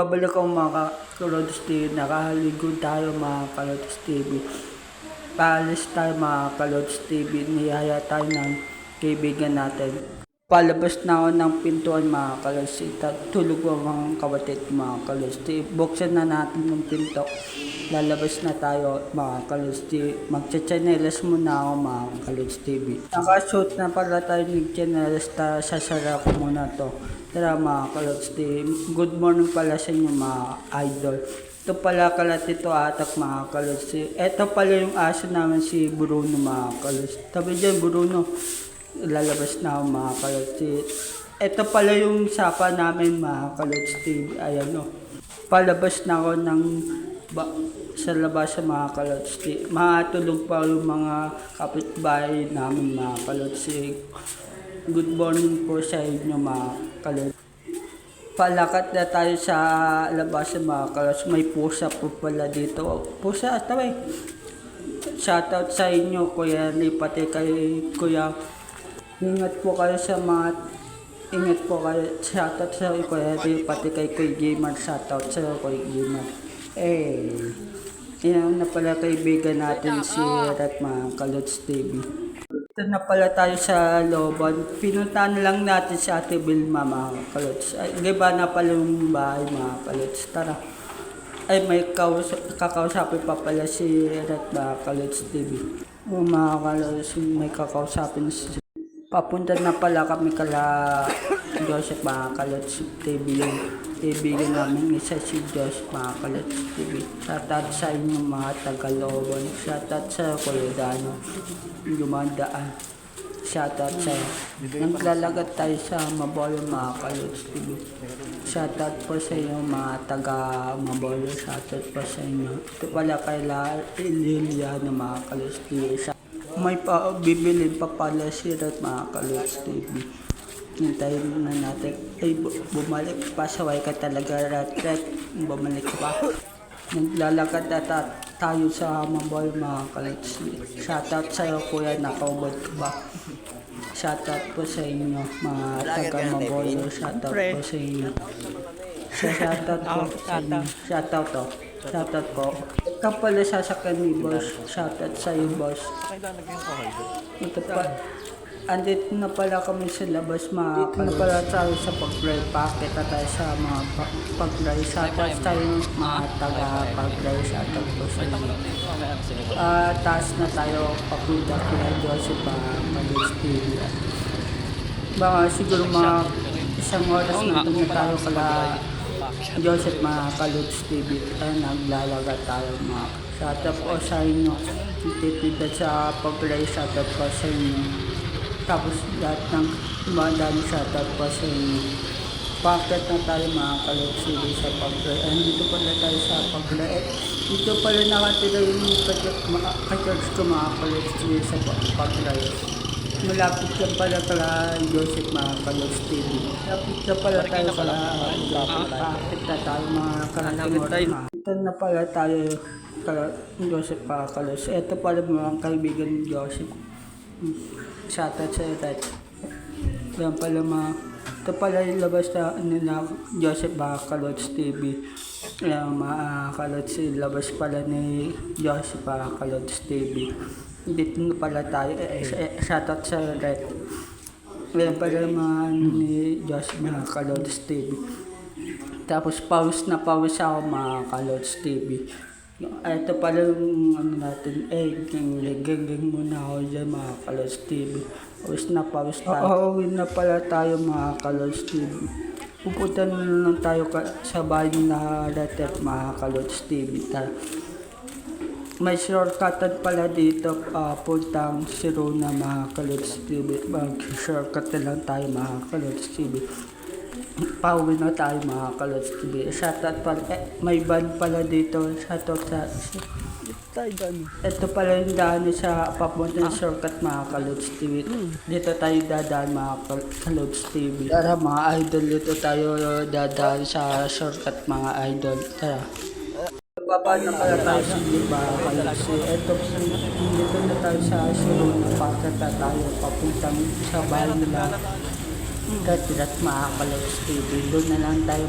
Babalik ako mga Kalods TV. Nakahaligo tayo mga Kalods TV. Paalis tayo mga Kalods TV. Niyaya tayo ng kaibigan natin. Palabas na ako ng pintuan mga Kalods TV. Tulog ang mga kapatid mga Kalods TV. Buksan na natin yung pinto. Lalabas na tayo mga Kalods TV. Magcha-chanelas muna ako mga Kalods TV. Nakashoot na pala tayo ng chanelas. Sasara ko muna to. Tara mga Kalods TV. Good morning pala sa inyo mga idol. Ito pala kalatito atak mga Kalods TV. Ito pala yung aso namin si Bruno mga Kalods. Tabi dyan Bruno. Lalabas na ako mga Kalods TV. Ito pala yung sapa namin mga Kalods TV. Ayan o. Palabas na ako ng sa labas sa mga Kalods TV. Makatulog pa yung mga kapitbahay namin mga Kalods TV. Good morning po sa inyo mga Kalods. Palakad na tayo sa labas sa mga Kalods. May pusa po pala dito. Pusa, taway. Shoutout sa inyo Kuya Lipati kay Kuya. Ingat po kayo sa mga ingat po kayo. Shoutout sa Kuya Lipati kay Kuya Gamer. Shoutout sa Kuya Gamer. Yan na pala kaibigan natin si Rat mga Kalods TV. Ito na pala tayo sa looban. Pinuntahan lang natin si Ate Vilma mga Kalods. Giba na pala yung bahay mga Kalods. Tara. Ay may kakausapin pa pala si Rat mga Kalods TV. O mga Kalods, may kakausapin si papunta na pala kami kala Joseph mga Kalods TV. Yung kaibigan namin isa si Joseph mga Kalods TV. Shoutout sa inyo mga Tagalooban. Shoutout sa Kuya Dano. Lumandaan. Shoutout sa naglalagat tayo sa Mabolo mga Kalods TV. Shoutout po sa inyo mga taga Mabolo. Shoutout po sa inyo. Ito pala kay Lilia na mga Kalods TV. May bibilin pa pala si Rat mga Kalods TV. Hintayin na natin. Ay, bumalik pa. Saway ka talaga, Rat. Bumalik pa. Naglalakad na tayo sa Mabol mga Kalods. Shoutout sa'yo Kuya, nakaubad ka ba? Shoutout po sa inyo mga taga Mabol. Shoutout po sa inyo. Shoutout po sa inyo. Shoutout to. Shoutout po. Ito pala sasakyan ni Boss. Shoutout sa'yo Boss. Ito pa. Andito na pala kami sa labas mga Kalods. Na pala tayo sa pag-drive. Pakita tayo sa mga pag-drive. Shoutout tayo mga taga-pag-drive. Shoutout po sa inyo. Taas na tayo papunta kila Joseph Kalods TV. Baka siguro mga isang oras na doon na tayo kala Joseph mga Kalods TV. Naglalaga tayo mga shoutout po sa inyo. Titipid sa pag-drive. Shoutout po sa inyo. Tapos lahat ng madami shoutout pa sa inyo. Pakit na tayo mga Kalods TV sa pag-drive. Dito pala tayo sa pag-drive. Dito pala nakatira yung ka-church ko mga Kalods TV sa pag-drive. Malapit ka pala kala Joseph mga Kalods TV. Malapit ka pala tayo kala pakit na tayo mga Kalods. Ito na pala tayo kala Joseph mga Kalods. Ito pala mga kaibigan ni Joseph. Shoutout sa Rat. Yan pala ito pala yung labas na Joseph Kalods TV. Yan mga Kalods, labas pala ni Joseph Kalods TV. Dito na pala tayo. Shoutout sa Rat. Yan pala mga ni Joseph Kalods TV. Tapos pause na pause ako mga Kalods TV. Ito pala yung natin, gagagag muna ako dyan mga Kalods TV. Pause tayo. Uuwi na pala tayo mga Kalods TV. Pupunta na lang tayo sa bahay na Rat mga Kalods TV. May shortcut pala dito puntang Sirona mga Kalods TV. Mag-shortcut na lang tayo mga Kalods TV. Pauwi na tayo mga Kalods TV. Shoutout pala. May van pala dito. Shoutout sa ito pala yung daan sa papuntang shortcut mga Kalods TV. Dito tayo dadaan mga Kalods TV. Tara mga idol, dito tayo dadaan sa shortcut mga idol. Tara. Baba na pala tayo sa mga Kalods TV. Dito na tayo sa Sirona. Pakita tayo papuntang sa bahay nila Rat mga kalods TV. Doon na lang tayo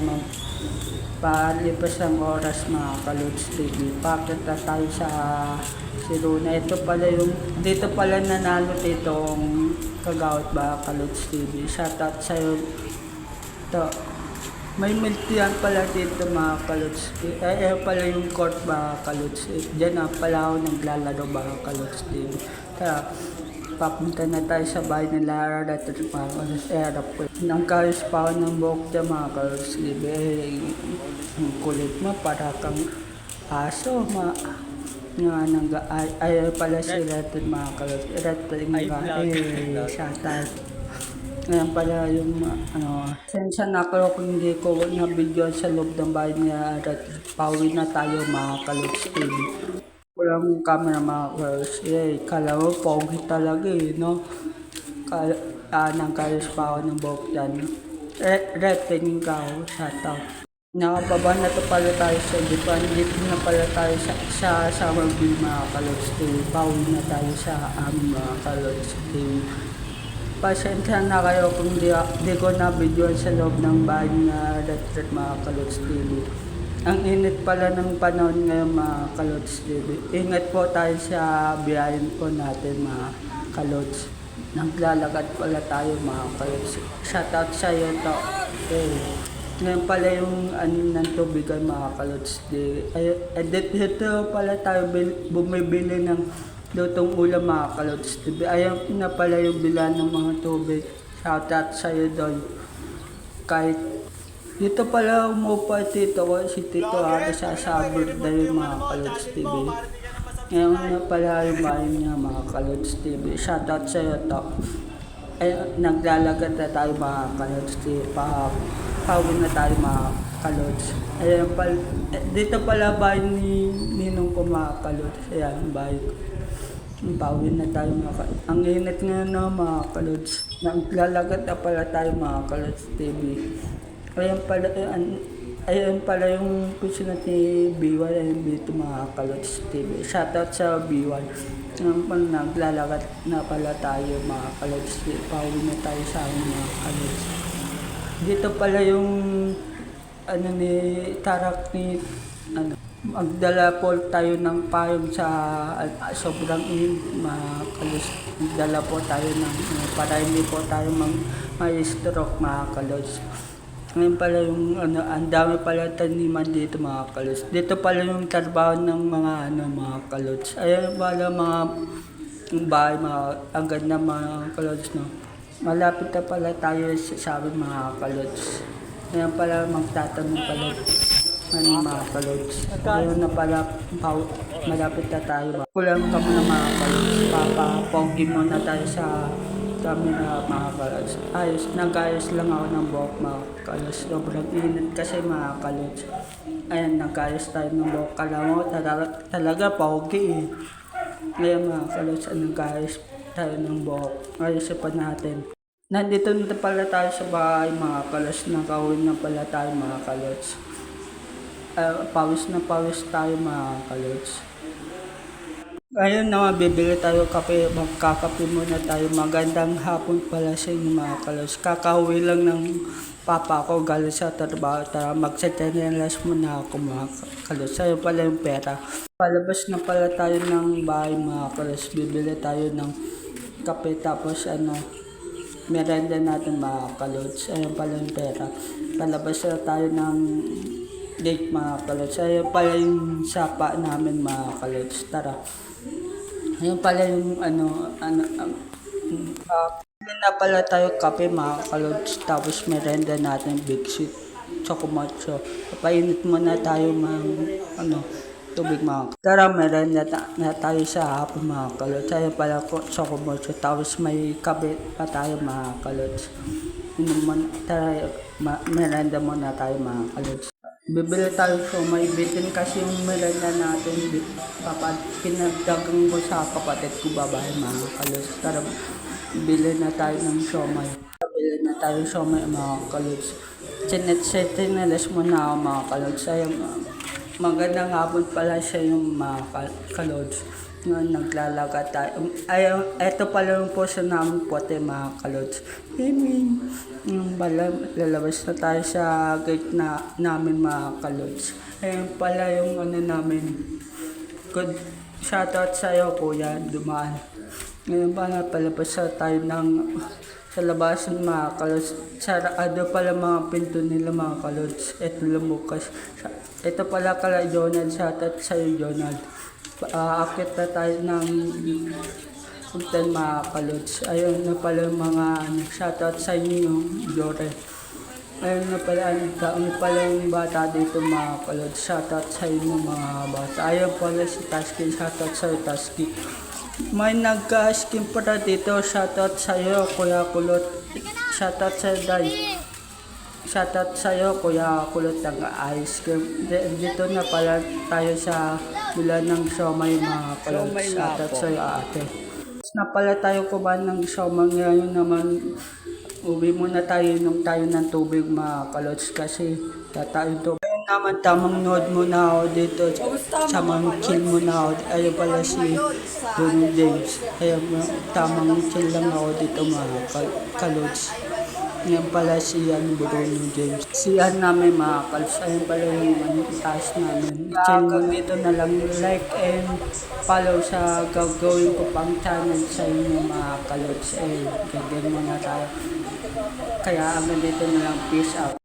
palipas ng oras mga kalods TV. Pakit na tayo sa Siruna. Ito pala dito pala nanalo ditong Kagawad ba kalods TV. Shoutout sa'yo. Ito. May miltihan pala dito mga kalods. Pala yung court mga kalods. Diyan na pala ako naglalaro mga kalods TV. Tara, papunta na tayo sa bahay ng Lara at mga kalods. Harap ko. Nangkayos pa ako ng buhok dyan mga kalods TV. Ang kulit mo para kang aso. Ayaw pala si Retin mga kalods. Retin nga. Shoutout. Ngayon pala yung sensya na ako kung hindi ko na video sa loob ng bahay niya at pauwi na tayo mga kalods TV. Walang camera mga kalods. Kala mo pogi talaga no? Nangkayos pa ako ng buhok dyan. Retin ka ako, shoutout. Nakababa na to pala tayo sa Japan. Dito na pala tayo sa Summerville mga kalods TV. Pauwi na tayo sa aming mga kalods TV. Pasensya na kayo kung di ko na video sa loob ng bahay na retreat mga kalods TV. Ang init pala ng panahon ngayon mga kalods TV. Ingat po tayo sa biyahin po natin mga kalods. Naglalakad pala tayo mga kalods. Shoutout sa iyo to. Ngayon pala yung ng tubigan mga kalods TV. Dito pala tayo bumibili ng lutong ulam mga kalods TV. Ayan na pala yung bilan ng mga tubig. Shoutout sa'yo doon. Kahit dito pala umupa Tito ko. Si Tito Ari sa sabor na yung mga kalods TV. Ngayon na pala yung bahay niya mga kalods TV. Shoutout sa'yo to. Naglalagad na tayo mga kalods TV. Pawin na tayo mga kalods. Ayan pala. Dito pala bahay ni Ninong ko mga kalods. Ayan bahay ko. Pawin na tayo mga kalods. Ang init nga na mga kalods. Naglalagad na pala tayo mga kalods TV. Ayan pala yung kusina ni B1 and B2 mga kalods TV. Shoutout sa B1. Ngayon pala naglalagad na pala tayo mga kalods TV. Pawin na tayo sa amin mga kalods. Dito pala yung ni Tarak ni magdala po tayo ng payong sa sobrang init mga kalods. Magdala po tayo ng para hindi po tayo may-stroke mga kalods. Ngayon pala yung ang dami pala taniman dito mga kalods. Dito pala yung trabaho ng mga mga kalods. Ayan pala mga bahay ang ganda mga kalods no. Malapit na pala tayo sa amin mga kalods. Ngayon pala magtatanong pala mga kalods. Ngayon na pala malapit na tayo. Kulang ka muna mga kalods. Papapogi muna tayo sa kami na mga kalods. Nag-ayos lang ako ng buhok mga kalods. Sobrang init kasi mga kalods. Ayan, nag-ayos tayo ng buhok. Kala mo talaga pogi Ngayon mga kalods, nag-ayos tayo ng buhok. Ayusin pa natin. Nandito na pala tayo sa bahay mga kalods. Nakauwi na pala tayo mga kalods. Pawis na pawis tayo mga kalods. Ayun na bibili tayo kape. Magkakape muna tayo. Magandang hapon pala sa inyo mga kalods. Kakauwi lang ng papa ko galing sa trabaho. Tara magsachanelas muna ako mga kalods. Ayun pala yung pera. Palabas na pala tayo ng bahay mga kalods. Bibili tayo ng kape tapos merenda natin mga kalods. Ayun pala yung pera. Palabas na tayo ng date mga kalods. Ayun pala yung sapa namin mga kalods. Tara. Ayun pala yung na pala tayo kape mga kalods. Tapos merenda natin big sweet chocomocho. Papainit muna tayo mga tubig mga. Tara merenda na tayo sa hapon mga kalods. Ayun pala chocomocho. Tapos may kape pa tayo mga kalods. Tara merenda muna tayo mga kalods. Bibili tayo siomay. Bitin kasi yung merenda natin. Pinagdagang ko sa kapatid ko babae mga kalods. Tara, bili na tayo ng siomay. Bili na tayo siomay mga kalods. Chinelas mo na ako mga kalods. Ayun, Magandang hapon pala sa yung mga kalods. Ngayon naglalaka tayo. Ay, eto pala yung puso namin puti mga kalods. Himing. Yung pala, lalabas na tayo sa gate namin mga kalods. Ayun pala yung ano namin. Good shoutout sa'yo kuya, dumaan. Ngayon pala palabas na tayo ng sa labasan mga kalods. Sarado pala mga pinto nila mga kalods. Ito lumukas. Ito pala kala Jonald. Shoutout sa'yo Jonald. Aakit na tayo ng puntan mga kalods. Ayun na pala mga shoutout sa inyo Jore. Ayun na pala ang pala yung bata dito mga kalods. Shoutout sa inyo mga bata. Ayun pala si Tasky. Shoutout sa'yo Tasky. May nagka-skin pala dito. Shoutout sa'yo Kuya Kulot. Shoutout sa'yo Day. Shoutout sa'yo Kuya Kulot ng ice cream. Dito na pala tayo sa bila ng siomay mga kulot. Shoutout sa'yo ate. Na pala tayo kumain ng siomay ngayon naman. Uwi muna tayo nung tayo ng tubig mga kalots kasi tatayin to. Ayun naman tamang nood muna ako dito. Tamang chill muna ako. Ayun pala si Donnie James. Ayun tamang chill lang ako dito mga kalots. Yan pala si Bruno James. Si namin mga kalots. Ayun pala yung task namin. Chill mo dito na lang like and follow sa gagawin ko pang channel sa inyo mga kalots. Gagawin muna tayo. Kaya hanggang dito na lang. Peace out.